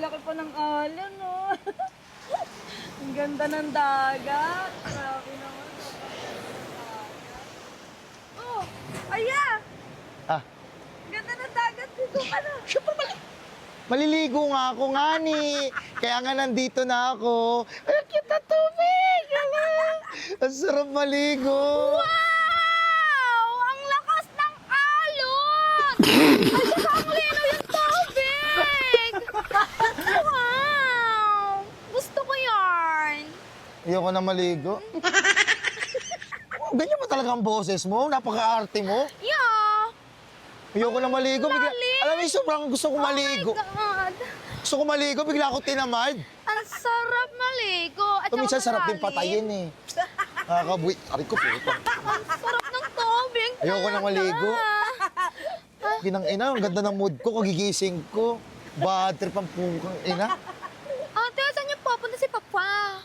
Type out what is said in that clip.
laki pa ng alon, no? Ang ganda ng dagat. Grabe naman. Oh, aya! Ah, Ang ganda ng dagat. Dito ka na. syempre maliligo nga ako nga ni. Kaya nga nandito na ako. Ay, kita tubig! Ang sarap maligo. Wow! Ang lakas ng alon! Ay, saka ang lino yung tubig! Wow! Gusto ko yarn. Ayoko na maligo. Oh, ganyan ba talaga ang boses mo? Napaka-arte mo. Yeah! Ayoko na maligo. Bigla, lalim. alam mo, sobrang gusto ko maligo. Oh my God! Gusto ko maligo, bigla ako tinamad. Ang sarap maligo. At Ito minsan saka sarap din malalim. patayin eh. Nakakabuit. Aray ko po. Ang sarap ng tubig. Ayoko na maligo. Ginang ina, ang ganda ng mood ko, kagigising ko. Bad trip ang pukang ina. Ate, saan niyo pupunta si Papa?